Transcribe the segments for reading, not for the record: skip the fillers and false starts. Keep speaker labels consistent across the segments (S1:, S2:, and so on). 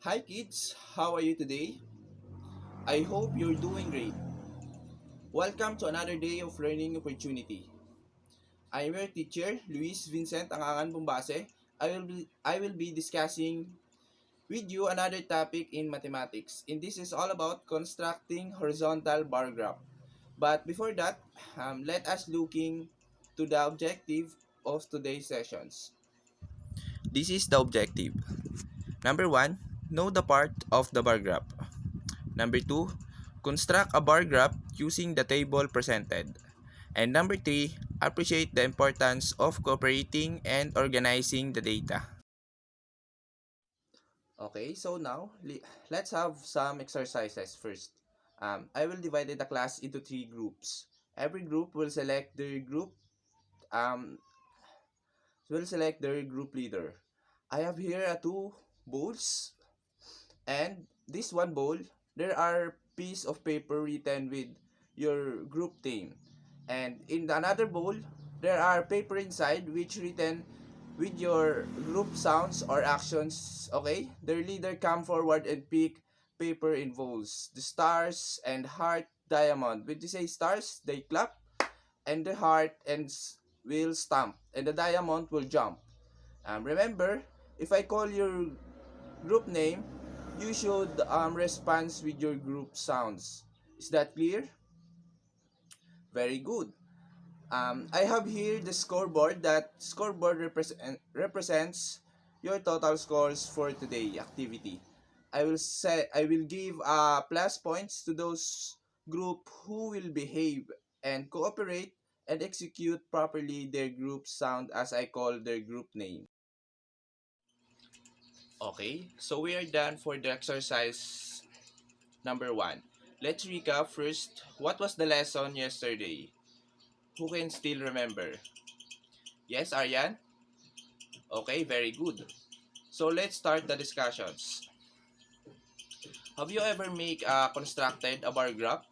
S1: Hi kids, how are you today? I hope you're doing great. Welcome to another day of learning opportunity. I'm your teacher, Luis Vincent Angangan Bumbase. I will be discussing with you another topic in mathematics. And this is all about constructing horizontal bar graph. But before that, let us looking to the objective of today's sessions. This is the objective. Number 1, know the part of the bar graph. Number 2, construct a bar graph using the table presented. And number 3, appreciate the importance of cooperating and organizing the data. Okay, so now let's have some exercises first. I will divide the class into three groups. Every group um, will select their group leader. I have here two bowls, and this one bowl, there are piece of paper written with your group name. And in the another bowl, there are paper inside which written with your group sounds or actions. Okay? The leader come forward and pick paper involves the stars and heart diamond. When you say stars, they clap, and the heart will stamp, and the diamond will jump. Remember, if I call your group name, you should respond with your group sounds. Is that clear? Very good. I have here the scoreboard. That scoreboard represents your total scores for today activity. I will give plus points to those group who will behave and cooperate and execute properly their group sound as I call their group name. Okay, so we are done for the exercise number 1. Let's recap first. What was the lesson yesterday? Who can still remember? Yes, Aryan? Okay, very good. So let's start the discussions. Have you ever constructed a bar graph?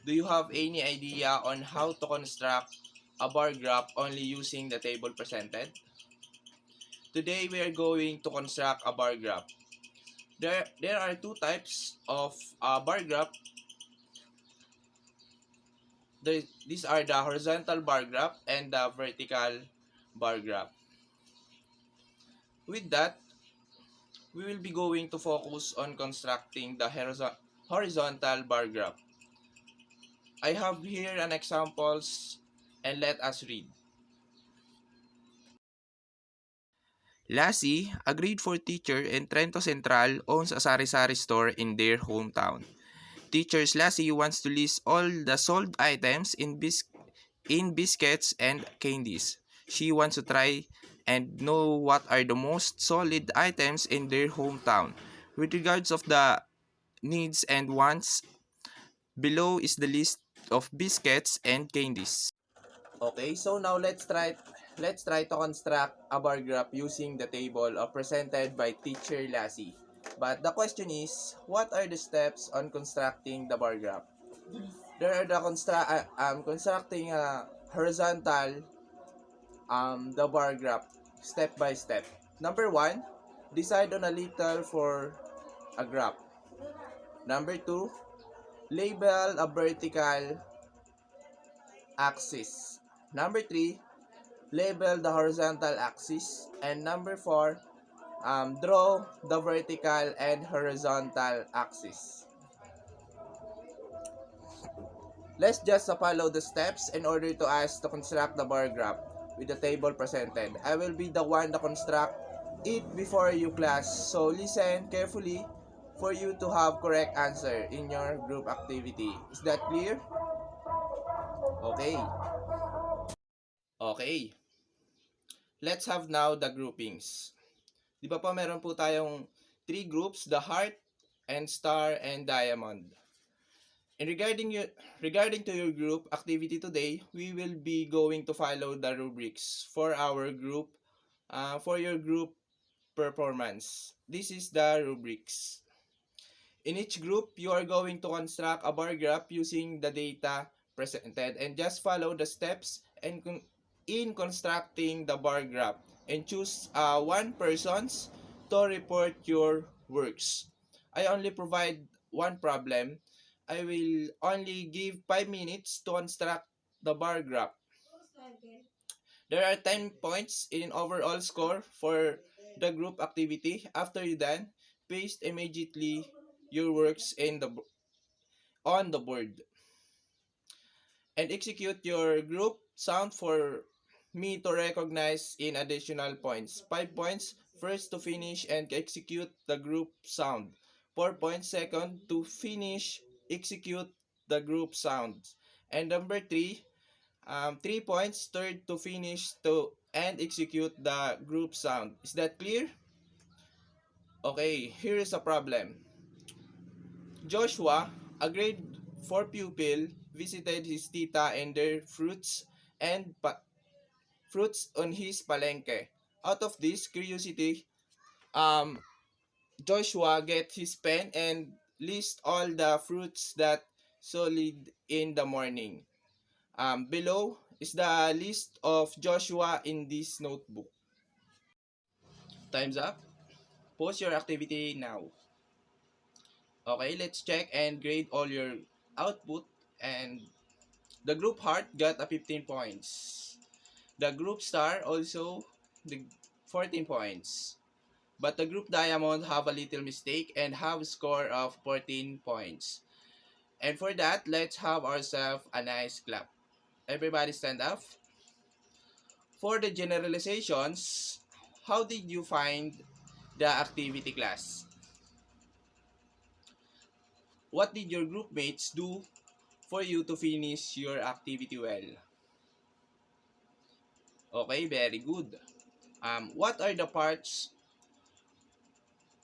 S1: Do you have any idea on how to construct a bar graph only using the table presented? Today we are going to construct a bar graph. There are two types of bar graph. These are the horizontal bar graph and the vertical bar graph. With that, we will be going to focus on constructing the horizontal bar graph. I have here an examples and let us read. Lassie, a grade 4 teacher in Trento Central, owns a sari-sari store in their hometown. Teacher Lassie wants to list all the sold items in biscuits and candies. She wants to try and know what are the most solid items in their hometown. With regards of the needs and wants, below is the list of biscuits and candies. Okay, so now let's try to construct a bar graph using the table presented by teacher Lassie. But the question is, what are the steps on constructing the bar graph? There are constructing a horizontal the bar graph step by step. Number 1, decide on a little for a graph. Number 2, label a vertical axis. Number 3, label the horizontal axis. And number 4, draw the vertical and horizontal axis. Let's just follow the steps in order to us to construct the bar graph with the table presented. I will be the one to construct it before you class. So listen carefully for you to have correct answer in your group activity. Is that clear? Okay. Okay. Let's have now the groupings. Di ba po meron po tayong three groups, the heart and star and diamond. And regarding to your group activity today, we will be going to follow the rubrics for our group for your group performance. This is the rubrics. In each group, you are going to construct a bar graph using the data presented and just follow the steps in constructing the bar graph and choose one person's to report your works. I only provide one problem. I will only give 5 minutes to construct the bar graph. There are 10 points in overall score for the group activity. After you done, paste immediately your works on the board and execute your group sound for me to recognize in additional points. 5 points first to finish and execute the group sound. 4 points second to finish execute the group sound. And number 3, 3 points third to finish to and execute the group sound. Is that clear? Okay, here is a problem. Joshua, a grade 4 pupil, visited his tita and their fruits on his palengke. Out of this curiosity, um, Joshua get his pen and list all the fruits that sold in the morning. Below is the list of Joshua in this notebook. Time's up. Pause your activity now. Okay, let's check and grade all your output. And the group heart got a 15 points. The group star also the 14 points. But the group diamond have a little mistake and have a score of 14 points. And for that, let's have ourselves a nice clap. Everybody stand up. For the generalizations, how did you find the activity class? What did your group mates do for you to finish your activity well? Okay, very good. What are the parts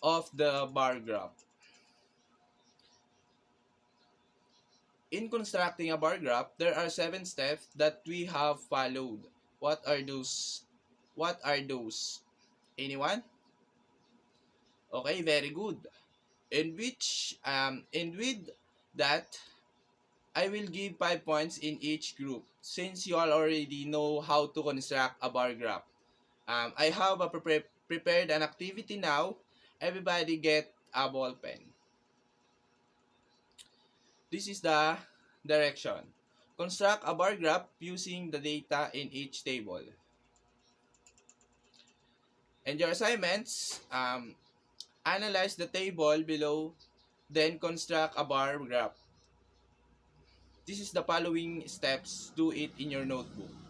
S1: of the bar graph? In constructing a bar graph, there are 7 steps that we have followed. What are those? What are those? Anyone? Okay, very good. And with that, I will give 5 points in each group since you all already know how to construct a bar graph. I have prepared an activity now. Everybody get a ball pen. This is the direction. Construct a bar graph using the data in each table. And your assignments, analyze the table below, then construct a bar graph. This is the following steps. Do it in your notebook.